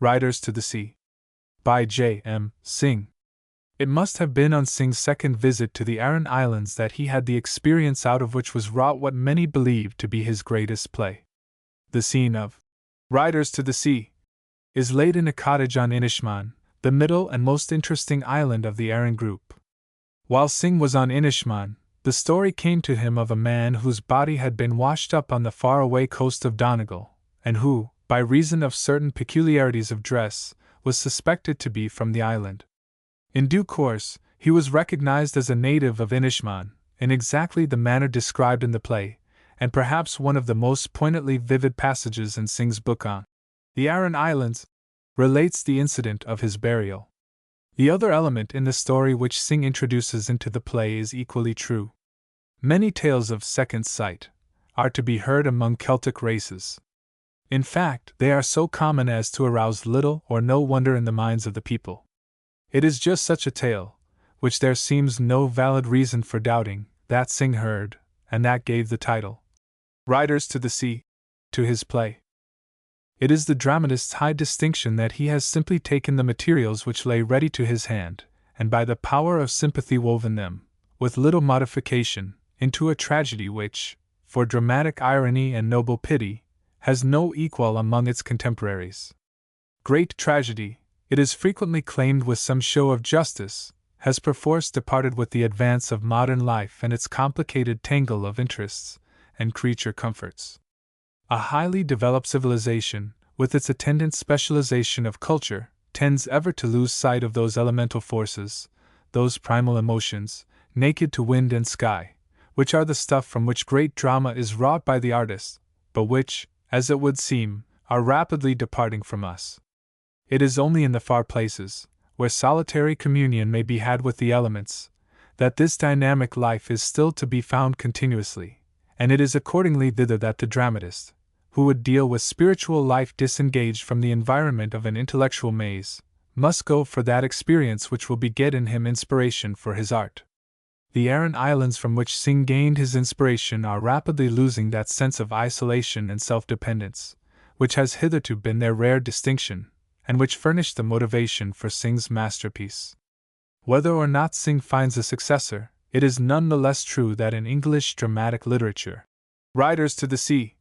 Riders to the Sea. By J. M. Synge. It must have been on Synge's second visit to the Aran Islands that he had the experience out of which was wrought what many believe to be his greatest play. The scene of Riders to the Sea is laid in a cottage on Inishmaan, the middle and most interesting island of the Aran group. While Synge was on Inishmaan, the story came to him of a man whose body had been washed up on the faraway coast of Donegal, and who, by reason of certain peculiarities of dress, was suspected to be from the island. In due course, he was recognized as a native of Inishmaan, in exactly the manner described in the play, and perhaps one of the most poignantly vivid passages in Synge's book on the Aran Islands relates the incident of his burial. The other element in the story which Synge introduces into the play is equally true. Many tales of second sight are to be heard among Celtic races. In fact, they are so common as to arouse little or no wonder in the minds of the people. It is just such a tale, which there seems no valid reason for doubting, that Synge heard, and that gave the title, Riders to the Sea, to his play. It is the dramatist's high distinction that he has simply taken the materials which lay ready to his hand, and by the power of sympathy woven them, with little modification, into a tragedy which, for dramatic irony and noble pity, has no equal among its contemporaries. Great tragedy, it is frequently claimed with some show of justice, has perforce departed with the advance of modern life and its complicated tangle of interests and creature comforts. A highly developed civilization, with its attendant specialization of culture, tends ever to lose sight of those elemental forces, those primal emotions, naked to wind and sky, which are the stuff from which great drama is wrought by the artist, but which, as it would seem, are rapidly departing from us. It is only in the far places, where solitary communion may be had with the elements, that this dynamic life is still to be found continuously, and it is accordingly thither that the dramatist, who would deal with spiritual life disengaged from the environment of an intellectual maze, must go for that experience which will beget in him inspiration for his art. The Aran Islands from which Synge gained his inspiration are rapidly losing that sense of isolation and self-dependence, which has hitherto been their rare distinction, and which furnished the motivation for Synge's masterpiece. Whether or not Synge finds a successor, it is none the less true that in English dramatic literature, Riders to the Sea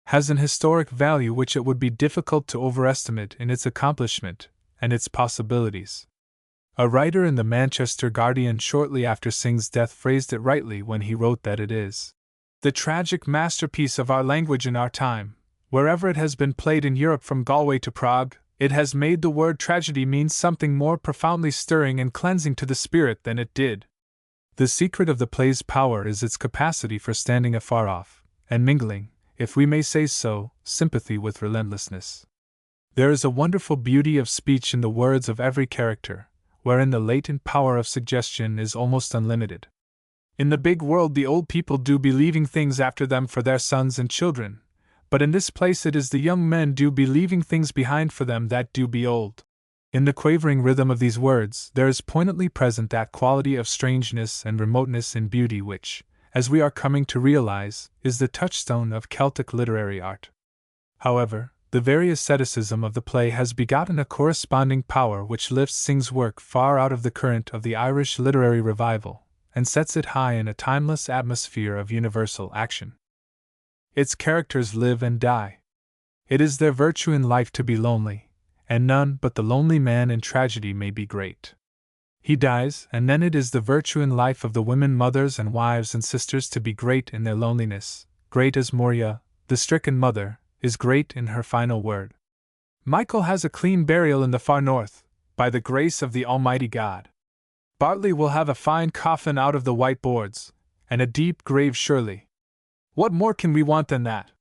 has an historic value which it would be difficult to overestimate in its accomplishment and its possibilities. A writer in the Manchester Guardian shortly after Synge's death phrased it rightly when he wrote that it is the tragic masterpiece of our language in our time. Wherever it has been played in Europe from Galway to Prague, it has made the word tragedy mean something more profoundly stirring and cleansing to the spirit than it did. The secret of the play's power is its capacity for standing afar off, and mingling, if we may say so, sympathy with relentlessness. There is a wonderful beauty of speech in the words of every character, wherein the latent power of suggestion is almost unlimited. In the big world the old people do be leaving things after them for their sons and children, but in this place it is the young men do be leaving things behind for them that do be old. In the quavering rhythm of these words there is poignantly present that quality of strangeness and remoteness in beauty which, as we are coming to realize, is the touchstone of Celtic literary art. However, the very asceticism of the play has begotten a corresponding power which lifts Synge's work far out of the current of the Irish literary revival, and sets it high in a timeless atmosphere of universal action. Its characters live and die. It is their virtue in life to be lonely, and none but the lonely man in tragedy may be great. He dies, and then it is the virtue in life of the women mothers and wives and sisters to be great in their loneliness, great as Moria, the stricken mother, is great in her final word. Michael has a clean burial in the far north, by the grace of the Almighty God. Bartley will have a fine coffin out of the white boards, and a deep grave surely. What more can we want than that?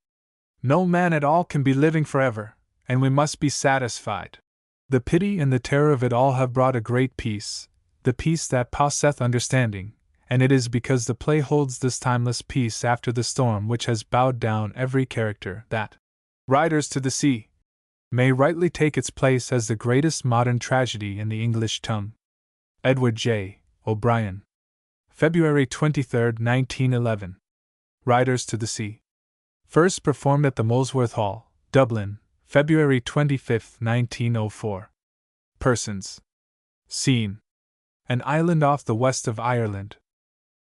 No man at all can be living forever, and we must be satisfied. The pity and the terror of it all have brought a great peace, the peace that passeth understanding, and it is because the play holds this timeless peace after the storm which has bowed down every character that Riders to the Sea may rightly take its place as the greatest modern tragedy in the English tongue. Edward J. O'Brien. February 23, 1911. Riders to the Sea. First performed at the Molesworth Hall, Dublin, February 25, 1904. Persons. Scene: an island off the west of Ireland.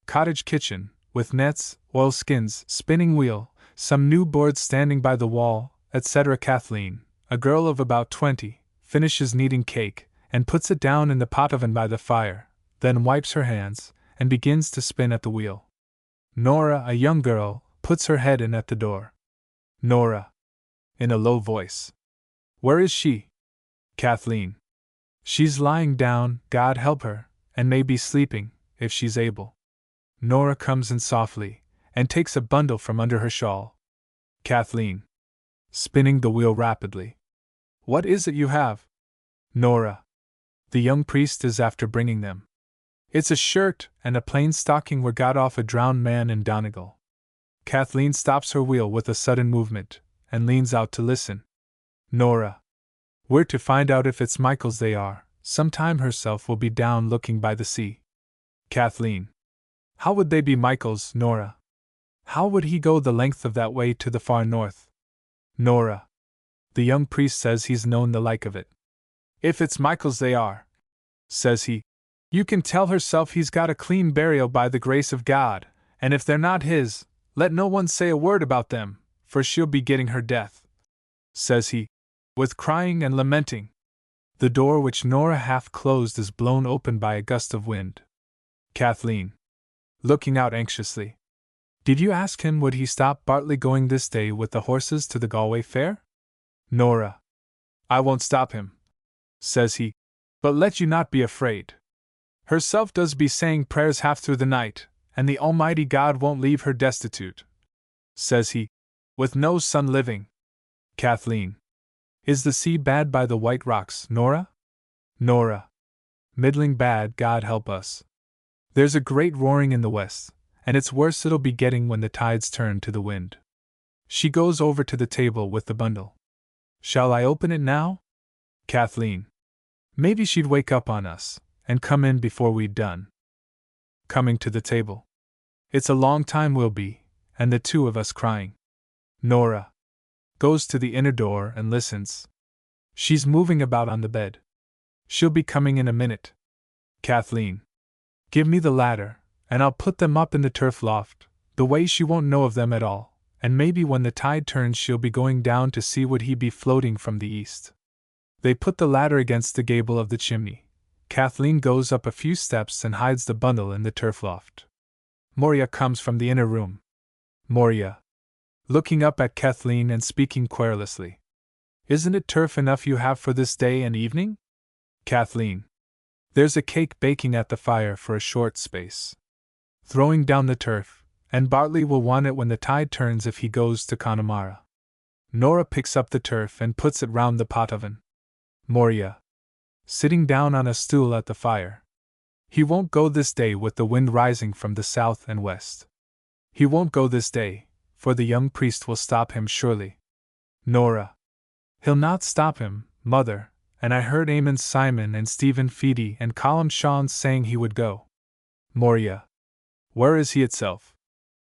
Cottage kitchen, with nets, oilskins, spinning wheel, some new boards standing by the wall, etc. Kathleen, a girl of about 20, finishes kneading cake, and puts it down in the pot oven by the fire, then wipes her hands, and begins to spin at the wheel. Nora, a young girl, puts her head in at the door. Nora. In a low voice. Where is she? Kathleen. She's lying down, God help her, and may be sleeping, if she's able. Nora comes in softly, and takes a bundle from under her shawl. Kathleen. Spinning the wheel rapidly. What is it you have? Nora. The young priest is after bringing them. It's a shirt and a plain stocking were got off a drowned man in Donegal. Kathleen stops her wheel with a sudden movement, and leans out to listen. Nora. We're to find out if it's Michael's they are. Sometime herself will be down looking by the sea. Kathleen. How would they be Michael's, Nora? How would he go the length of that way to the far north? Nora. The young priest says he's known the like of it. If it's Michael's they are, says he, you can tell herself he's got a clean burial by the grace of God, and if they're not his, let no one say a word about them, for she'll be getting her death, says he, with crying and lamenting. The door which Nora half closed is blown open by a gust of wind. Kathleen. Looking out anxiously. Did you ask him would he stop Bartley going this day with the horses to the Galway fair? Nora. I won't stop him, says he, but let you not be afraid. Herself does be saying prayers half through the night, and the Almighty God won't leave her destitute, says he, with no son living. Kathleen. Is the sea bad by the White Rocks, Nora? Nora. Middling bad, God help us. There's a great roaring in the west, and it's worse it'll be getting when the tides turn to the wind. She goes over to the table with the bundle. Shall I open it now? Kathleen. Maybe she'd wake up on us, and come in before we'd done. Coming to the table. It's a long time we'll be, and the two of us crying. Nora. Goes to the inner door and listens. She's moving about on the bed. She'll be coming in a minute. Kathleen. Give me the ladder, and I'll put them up in the turf loft, the way she won't know of them at all, and maybe when the tide turns she'll be going down to see would he be floating from the east. They put the ladder against the gable of the chimney. Kathleen goes up a few steps and hides the bundle in the turf loft. Moria comes from the inner room. Moria. Looking up at Kathleen and speaking querulously. Isn't it turf enough you have for this day and evening? Kathleen. There's a cake baking at the fire for a short space. Throwing down the turf, and Bartley will want it when the tide turns if he goes to Connemara. Nora picks up the turf and puts it round the pot oven. Moria. Sitting down on a stool at the fire. He won't go this day with the wind rising from the south and west. He won't go this day, for the young priest will stop him surely. Nora. He'll not stop him, mother, and I heard Amos Simon and Stephen Feedy and Colum Sean saying he would go. Moria. Where is he itself?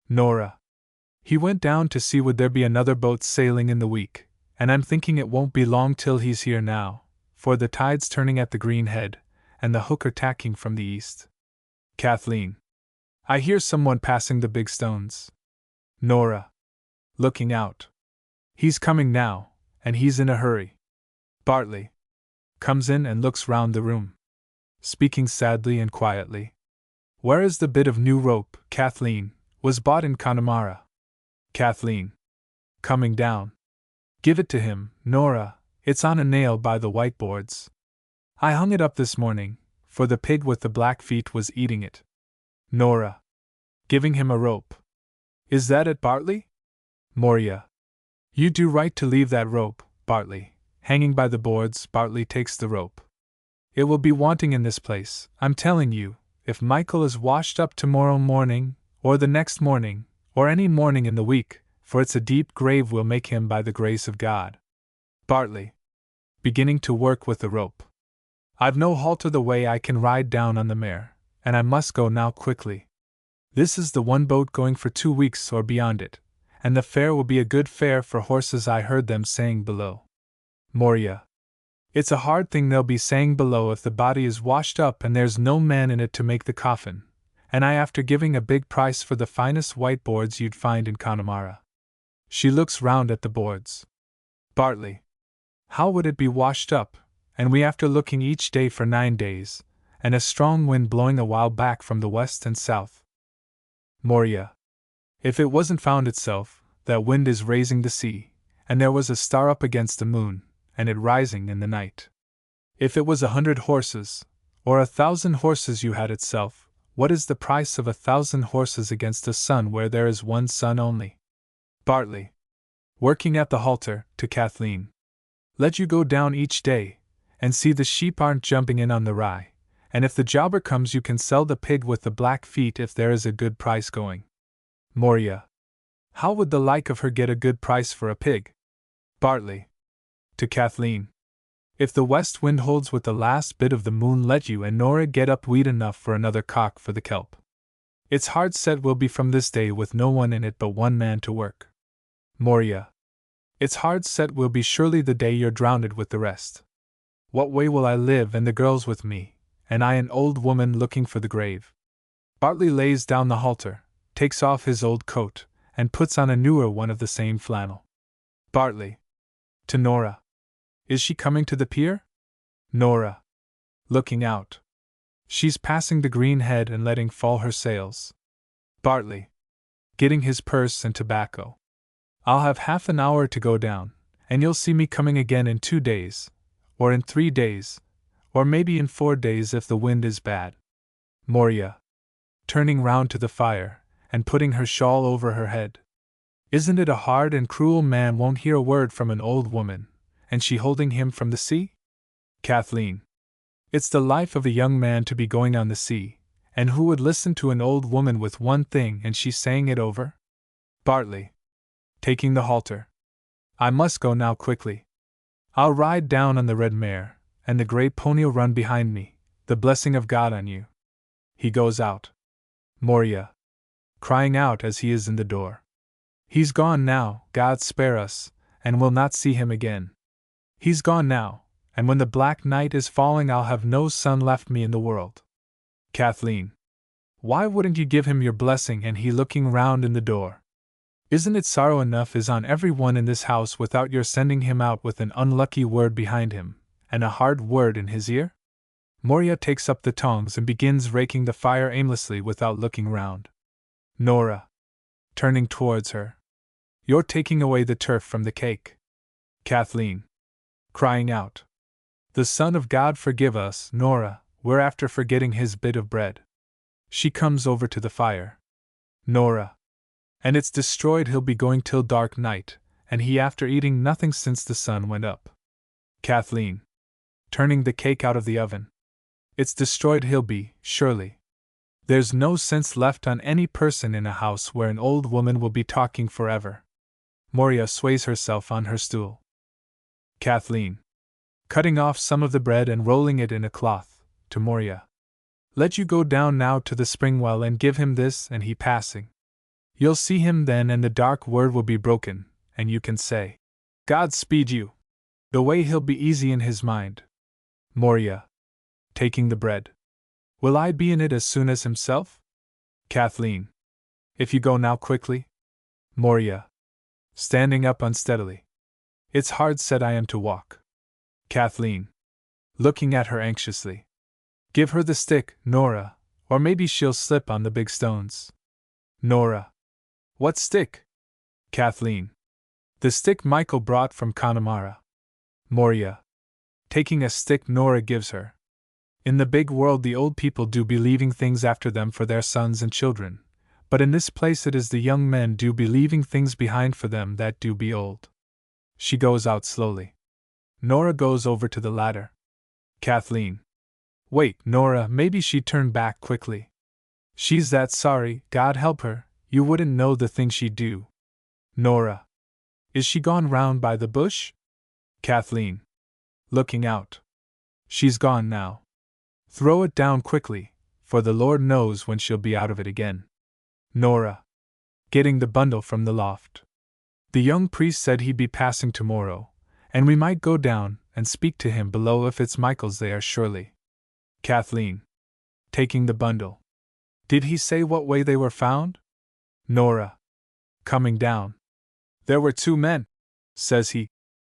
Nora. He went down to see would there be another boat sailing in the week, and I'm thinking it won't be long till he's here now, for the tide's turning at the Green Head, and the hooker tacking from the east. Kathleen. I hear someone passing the big stones. Nora. Looking out. He's coming now, and he's in a hurry. Bartley. Comes in and looks round the room. Speaking sadly and quietly. Where is the bit of new rope, Kathleen, was bought in Connemara? Kathleen. Coming down. Give it to him, Nora, it's on a nail by the white boards. I hung it up this morning, for the pig with the black feet was eating it. Nora. Giving him a rope. Is that it, Bartley? Moria. You do right to leave that rope, Bartley. Hanging by the boards, Bartley takes the rope. It will be wanting in this place, I'm telling you, if Michael is washed up tomorrow morning, or the next morning, or any morning in the week, for it's a deep grave we'll make him by the grace of God. Bartley. Beginning to work with the rope. I've no halter the way I can ride down on the mare, and I must go now quickly. This is the one boat going for 2 weeks or beyond it, and the fare will be a good fare for horses I heard them saying below. Moria. It's a hard thing they'll be saying below if the body is washed up and there's no man in it to make the coffin, and I after giving a big price for the finest white boards you'd find in Connemara. She looks round at the boards. Bartley. How would it be washed up, and we after looking each day for 9 days, and a strong wind blowing a while back from the west and south? Moria. If it wasn't found itself, that wind is raising the sea, and there was a star up against the moon, and it rising in the night. If it was 100 horses, or 1,000 horses you had itself, what is the price of 1,000 horses against the sun where there is one sun only? Bartley. Working at the halter, to Kathleen. Let you go down each day, and see the sheep aren't jumping in on the rye, and if the jobber comes you can sell the pig with the black feet if there is a good price going. Moria. How would the like of her get a good price for a pig? Bartley. To Kathleen. If the west wind holds with the last bit of the moon, let you and Nora get up wheat enough for another cock for the kelp. Its hard set will be from this day with no one in it but one man to work. Moria. Its hard set will be surely the day you're drowned with the rest. What way will I live and the girls with me, and I an old woman looking for the grave? Bartley lays down the halter, takes off his old coat, and puts on a newer one of the same flannel. Bartley. To Nora. Is she coming to the pier? Nora. Looking out. She's passing the green head and letting fall her sails. Bartley. Getting his purse and tobacco. I'll have half an hour to go down, and you'll see me coming again in 2 days, or in 3 days, or maybe in 4 days if the wind is bad. Moria. Turning round to the fire, and putting her shawl over her head. Isn't it a hard and cruel man won't hear a word from an old woman, and she holding him from the sea? Kathleen. It's the life of a young man to be going on the sea, and who would listen to an old woman with one thing and she saying it over? Bartley. Taking the halter. I must go now quickly. I'll ride down on the red mare, and the grey pony'll run behind me. The blessing of God on you. He goes out. Moria. Crying out as he is in the door. He's gone now, God spare us, and we'll not see him again. He's gone now, and when the black night is falling I'll have no son left me in the world. Kathleen. Why wouldn't you give him your blessing and he looking round in the door? Isn't it sorrow enough is on every one in this house without your sending him out with an unlucky word behind him, and a hard word in his ear? Moria takes up the tongs and begins raking the fire aimlessly without looking round. Nora. Turning towards her. You're taking away the turf from the cake. Kathleen. Crying out. The Son of God forgive us, Nora, we're after forgetting his bit of bread. She comes over to the fire. Nora. And it's destroyed he'll be going till dark night, and he after eating nothing since the sun went up. Kathleen. Turning the cake out of the oven. It's destroyed he'll be, surely. There's no sense left on any person in a house where an old woman will be talking forever. Moria sways herself on her stool. Kathleen. Cutting off some of the bread and rolling it in a cloth, to Moria. Let you go down now to the spring well and give him this, and he passing. You'll see him then and the dark word will be broken, and you can say, God speed you. The way he'll be easy in his mind. Moria. Taking the bread. Will I be in it as soon as himself? Kathleen. If you go now quickly? Moria. Standing up unsteadily. It's hard said I am to walk. Kathleen. Looking at her anxiously. Give her the stick, Nora, or maybe she'll slip on the big stones. Nora. What stick? Kathleen. The stick Michael brought from Connemara. Moria. Taking a stick Nora gives her. In the big world the old people do be leaving things after them for their sons and children, but in this place it is the young men do be leaving things behind for them that do be old. She goes out slowly. Nora goes over to the ladder. Kathleen. Wait, Nora, maybe she'd turn back quickly. She's that sorry, God help her, you wouldn't know the thing she'd do. Nora. Is she gone round by the bush? Kathleen. Looking out. She's gone now. Throw it down quickly, for the Lord knows when she'll be out of it again. Nora. Getting the bundle from the loft. The young priest said he'd be passing tomorrow, And we might go down and speak to him below if it's Michael's there, surely. Kathleen. Taking the bundle. Did he say what way they were found? Nora. Coming down. There were 2 men, says he,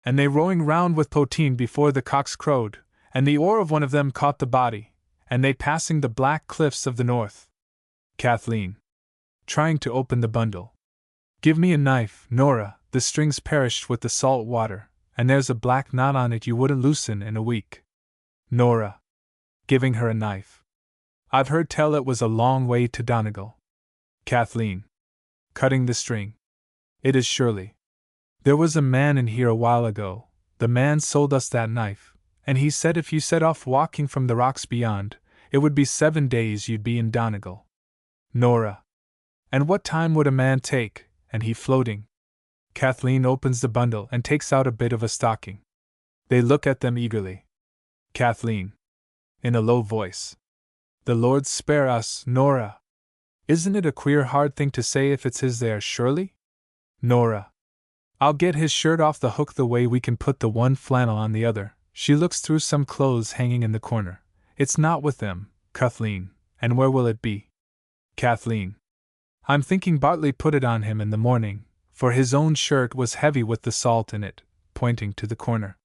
and they rowing round with poteen before the cocks crowed, and the oar of one of them caught the body, and they passing the black cliffs of the north. Kathleen. Trying to open the bundle. Give me a knife, Nora, the string's perished with the salt water, and there's a black knot on it you wouldn't loosen in a week. Nora. Giving her a knife. I've heard tell it was a long way to Donegal. Kathleen. Cutting the string. It is surely. There was a man in here a while ago. The man sold us that knife, and he said if you set off walking from the rocks beyond, it would be 7 days you'd be in Donegal. Nora. And what time would a man take, and he floating? Kathleen opens the bundle and takes out a bit of a stocking. They look at them eagerly. Kathleen. In a low voice. The Lord spare us, Nora. Isn't it a queer hard thing to say if it's his there, surely? Nora. I'll get his shirt off the hook the way we can put the one flannel on the other. She looks through some clothes hanging in the corner. It's not with them, Kathleen, and where will it be? Kathleen. I'm thinking Bartley put it on him in the morning, for his own shirt was heavy with the salt in it, pointing to the corner.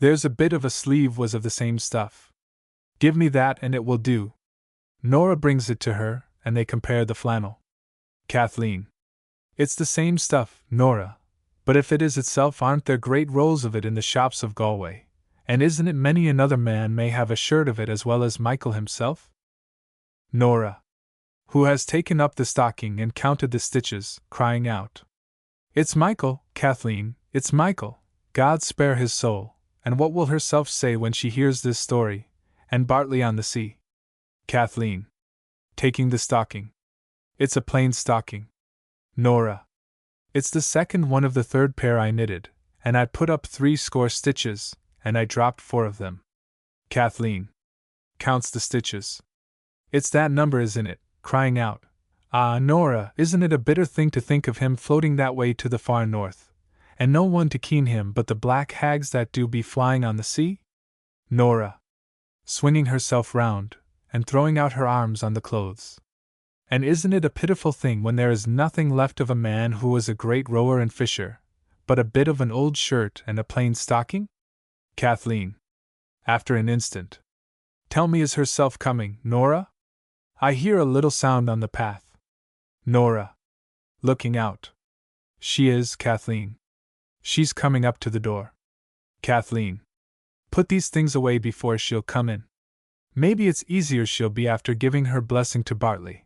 There's a bit of a sleeve was of the same stuff. Give me that and it will do. Nora brings it to her, and they compare the flannel. Kathleen. It's the same stuff, Nora, but if it is itself, aren't there great rolls of it in the shops of Galway, and isn't it many another man may have a shirt of it as well as Michael himself? Nora. Who has taken up the stocking and counted the stitches, crying out. It's Michael, Kathleen, it's Michael, God spare his soul, and what will herself say when she hears this story, and Bartley on the sea? Kathleen. Taking the stocking. It's a plain stocking. Nora. It's the second one of the 3rd pair I knitted, and I put up 60 stitches, and I dropped 4 of them. Kathleen. Counts the stitches. It's that number is in it, crying out, Ah, Nora, isn't it a bitter thing to think of him floating that way to the far north, and no one to keen him but the black hags that do be flying on the sea? Nora. Swinging herself round, and throwing out her arms on the clothes. And isn't it a pitiful thing when there is nothing left of a man who was a great rower and fisher, but a bit of an old shirt and a plain stocking? Kathleen. After an instant. Tell me, is herself coming, Nora? I hear a little sound on the path. Nora. Looking out. She is, Kathleen. She's coming up to the door. Kathleen. Put these things away before she'll come in. Maybe it's easier she'll be after giving her blessing to Bartley,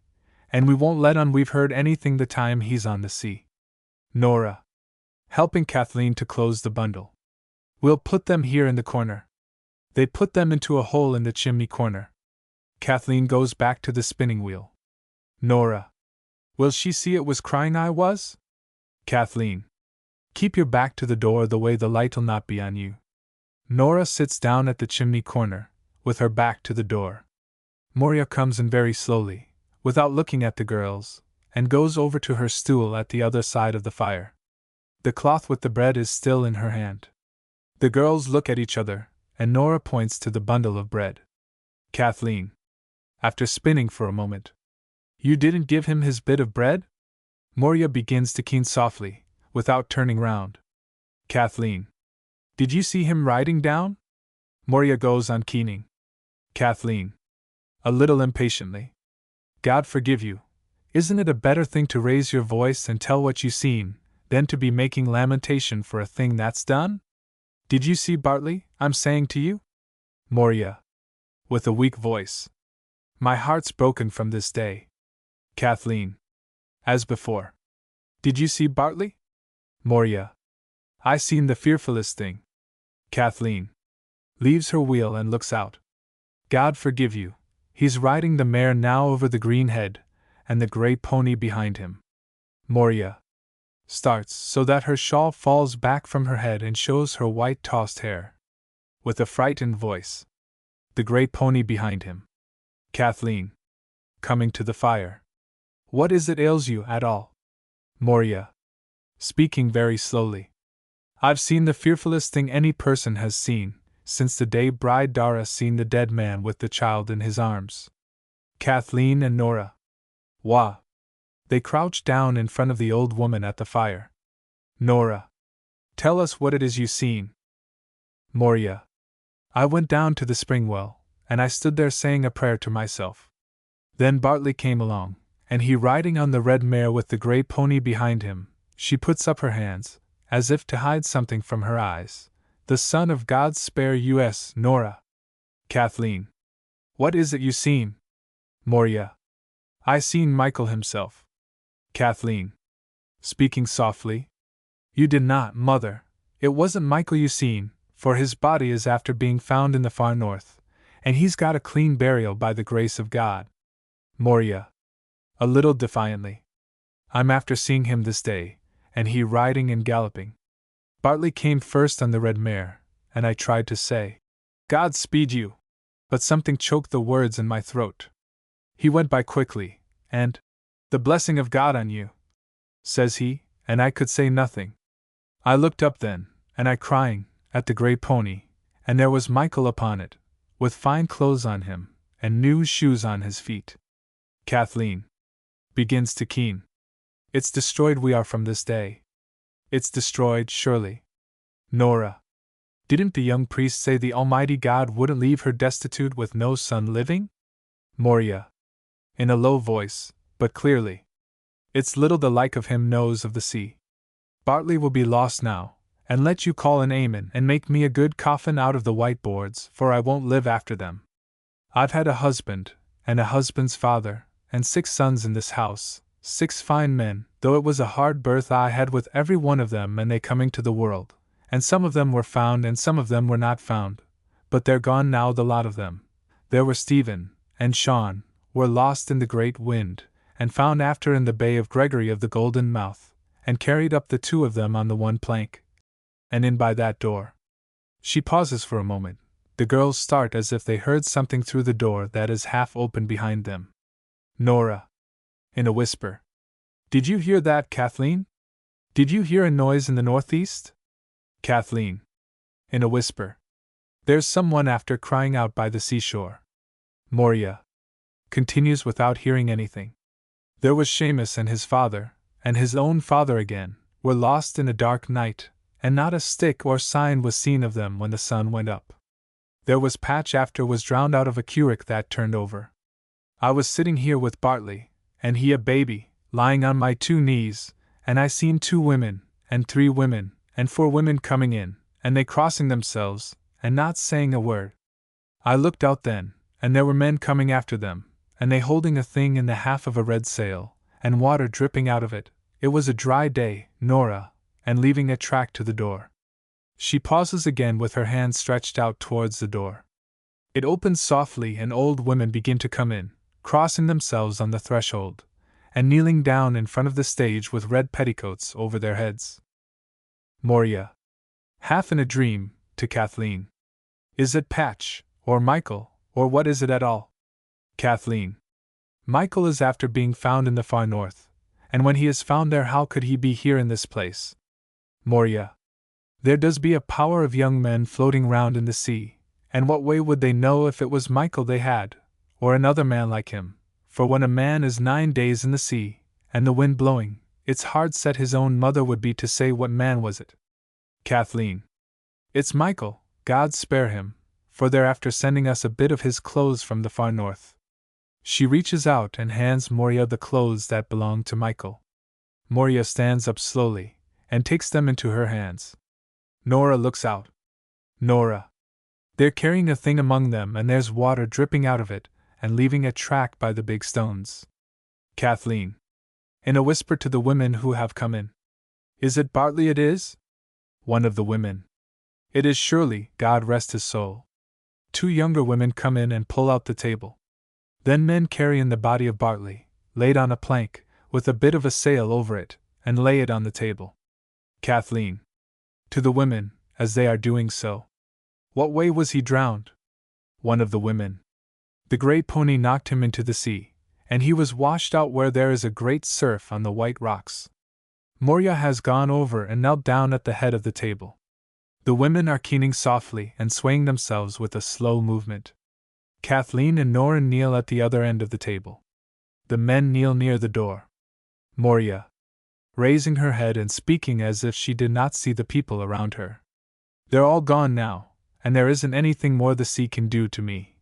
and we won't let on we've heard anything the time he's on the sea. Nora. Helping Kathleen to close the bundle. We'll put them here in the corner. They put them into a hole in the chimney corner. Kathleen goes back to the spinning wheel. Nora. Will she see it was crying I was? Kathleen. Keep your back to the door the way the light'll not be on you. Nora sits down at the chimney corner, with her back to the door. Moria comes in very slowly, without looking at the girls, and goes over to her stool at the other side of the fire. The cloth with the bread is still in her hand. The girls look at each other, and Nora points to the bundle of bread. Kathleen. After spinning for a moment. You didn't give him his bit of bread? Moria begins to keen softly, without turning round. Kathleen. Did you see him riding down? Moria goes on keening. Kathleen. A little impatiently. God forgive you. Isn't it a better thing to raise your voice and tell what you seen, than to be making lamentation for a thing that's done? Did you see Bartley, I'm saying to you? Moria. With a weak voice. My heart's broken from this day. Kathleen. As before. Did you see Bartley? Moria. I seen the fearfulest thing. Kathleen. Leaves her wheel and looks out. God forgive you. He's riding the mare now over the green head, and the grey pony behind him. Moria. Starts so that her shawl falls back from her head and shows her white tossed hair. With a frightened voice. The grey pony behind him. Kathleen. Coming to the fire. What is it ails you at all? Moria. Speaking very slowly. I've seen the fearfulest thing any person has seen, since the day bride Dara seen the dead man with the child in his arms. Kathleen and Nora. Wah! They crouched down in front of the old woman at the fire. Nora. Tell us what it is you seen. Moria. I went down to the spring well, and I stood there saying a prayer to myself. Then Bartley came along, and he riding on the red mare with the gray pony behind him. She puts up her hands, as if to hide something from her eyes. The Son of God spare us, Nora. Kathleen. What is it you seen? Moria. I seen Michael himself. Kathleen. Speaking softly. You did not, Mother. It wasn't Michael you seen, for his body is after being found in the far north, and he's got a clean burial by the grace of God. Moria. A little defiantly. I'm after seeing him this day, and he riding and galloping. Bartley came first on the red mare, and I tried to say, God speed you, but something choked the words in my throat. He went by quickly, and, the blessing of God on you, says he, and I could say nothing. I looked up then, and I crying, at the gray pony, and there was Michael upon it, with fine clothes on him, and new shoes on his feet. Kathleen. Begins to keen. It's destroyed we are from this day. It's destroyed, surely. Nora. Didn't the young priest say the Almighty God wouldn't leave her destitute with no son living? Moria. In a low voice, but clearly. It's little the like of him knows of the sea. Bartley will be lost now, and let you call an amen and make me a good coffin out of the white boards, for I won't live after them. I've had a husband, and a husband's father, and 6 sons in this house, 6 fine men, though it was a hard birth I had with every one of them and they coming to the world, and some of them were found and some of them were not found, but they're gone now the lot of them. There were Stephen, and Sean, were lost in the great wind, and found after in the bay of Gregory of the Golden Mouth, and carried up the 2 of them on the one plank, and in by that door. She pauses for a moment. The girls start as if they heard something through the door that is half open behind them. Nora. In a whisper. Did you hear that, Kathleen? Did you hear a noise in the northeast? Kathleen. In a whisper. There's someone after crying out by the seashore. Moria. Continues without hearing anything. There was Seamus and his father, and his own father again, were lost in a dark night, and not a stick or sign was seen of them when the sun went up. There was Patch after was drowned out of a curragh that turned over. I was sitting here with Bartley, and he a baby, lying on my 2 knees, and I seen 2 women, and 3 women, and 4 women coming in, and they crossing themselves, and not saying a word. I looked out then, and there were men coming after them, and they holding a thing in the half of a red sail, and water dripping out of it. It was a dry day, Nora, and leaving a track to the door. She pauses again with her hand stretched out towards the door. It opens softly and old women begin to come in, crossing themselves on the threshold, and kneeling down in front of the stage with red petticoats over their heads. Moria. Half in a dream, to Kathleen. Is it Patch, or Michael, or what is it at all? Kathleen. Michael is after being found in the far north, and when he is found there how could he be here in this place? Moria. There does be a power of young men floating round in the sea, and what way would they know if it was Michael they had, or another man like him? For when a man is 9 days in the sea, and the wind blowing, it's hard set his own mother would be to say what man was it. Kathleen. It's Michael, God spare him, for they're after sending us a bit of his clothes from the far north. She reaches out and hands Moria the clothes that belong to Michael. Moria stands up slowly, and takes them into her hands. Nora looks out. Nora. They're carrying a thing among them and there's water dripping out of it, and leaving a track by the big stones. Kathleen. In a whisper to the women who have come in. Is it Bartley it is? One of the women. It is surely, God rest his soul. 2 younger women come in and pull out the table. Then men carry in the body of Bartley, laid on a plank, with a bit of a sail over it, and lay it on the table. Kathleen. To the women, as they are doing so. What way was he drowned? One of the women. The gray pony knocked him into the sea, and he was washed out where there is a great surf on the white rocks. Moria has gone over and knelt down at the head of the table. The women are keening softly and swaying themselves with a slow movement. Kathleen and Nora kneel at the other end of the table. The men kneel near the door. Moria, raising her head and speaking as if she did not see the people around her. They're all gone now, and there isn't anything more the sea can do to me.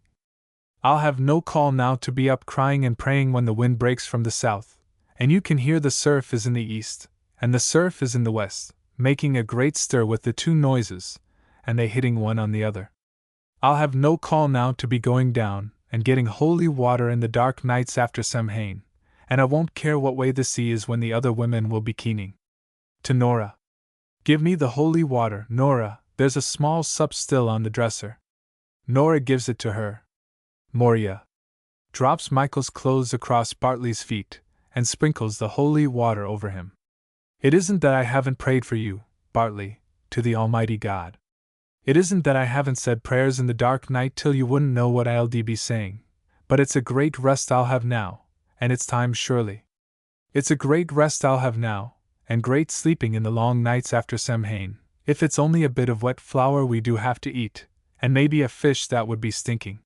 I'll have no call now to be up crying and praying when the wind breaks from the south, and you can hear the surf is in the east, and the surf is in the west, making a great stir with the two noises, and they hitting one on the other. I'll have no call now to be going down and getting holy water in the dark nights after Samhain, and I won't care what way the sea is when the other women will be keening. To Nora. Give me the holy water, Nora, there's a small sup still on the dresser. Nora gives it to her. Moria drops Michael's clothes across Bartley's feet and sprinkles the holy water over him. It isn't that I haven't prayed for you, Bartley, to the Almighty God. It isn't that I haven't said prayers in the dark night till you wouldn't know what I'll be saying, but it's a great rest I'll have now, and it's time surely. It's a great rest I'll have now, and great sleeping in the long nights after Samhain, if it's only a bit of wet flour we do have to eat, and maybe a fish that would be stinking.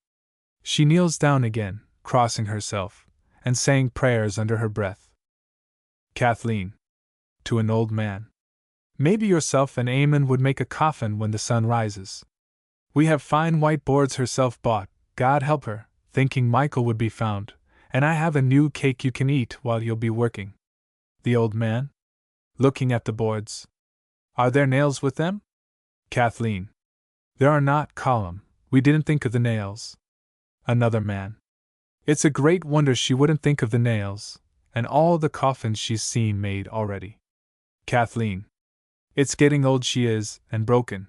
She kneels down again, crossing herself, and saying prayers under her breath. Kathleen. To an old man. Maybe yourself and Eamon would make a coffin when the sun rises. We have fine white boards herself bought, God help her, thinking Michael would be found, and I have a new cake you can eat while you'll be working. The old man? Looking at the boards. Are there nails with them? Kathleen. There are not, Colum, we didn't think of the nails. Another man. It's a great wonder she wouldn't think of the nails, and all the coffins she's seen made already. Kathleen. It's getting old she is, and broken.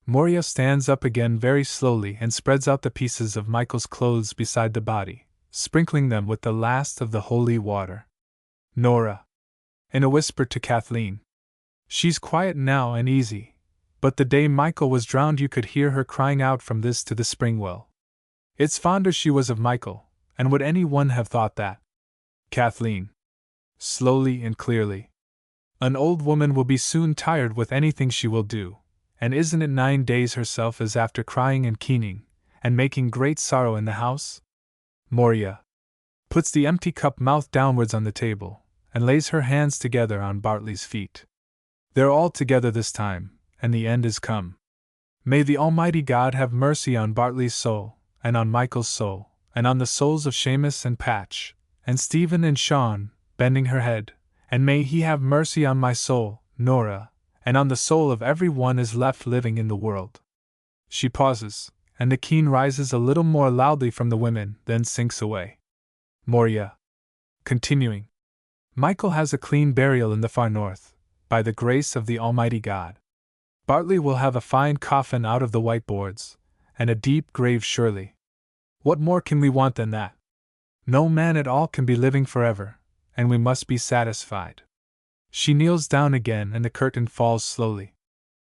Moria stands up again very slowly and spreads out the pieces of Michael's clothes beside the body, sprinkling them with the last of the holy water. Nora. In a whisper to Kathleen. She's quiet now and easy, but the day Michael was drowned you could hear her crying out from this to the spring well. It's fonder she was of Michael, and would any one have thought that? Kathleen. Slowly and clearly. An old woman will be soon tired with anything she will do, and isn't it 9 days herself as after crying and keening, and making great sorrow in the house? Moria puts the empty cup mouth downwards on the table, and lays her hands together on Bartley's feet. They're all together this time, and the end is come. May the Almighty God have mercy on Bartley's soul, and on Michael's soul, and on the souls of Seamus and Patch, and Stephen and Sean, bending her head, and may he have mercy on my soul, Nora, and on the soul of every one is left living in the world. She pauses, and the keen rises a little more loudly from the women, then sinks away. Moria. Continuing. Michael has a clean burial in the far north, by the grace of the Almighty God. Bartley will have a fine coffin out of the white boards, and a deep grave surely. What more can we want than that? No man at all can be living forever, and we must be satisfied. She kneels down again and the curtain falls slowly.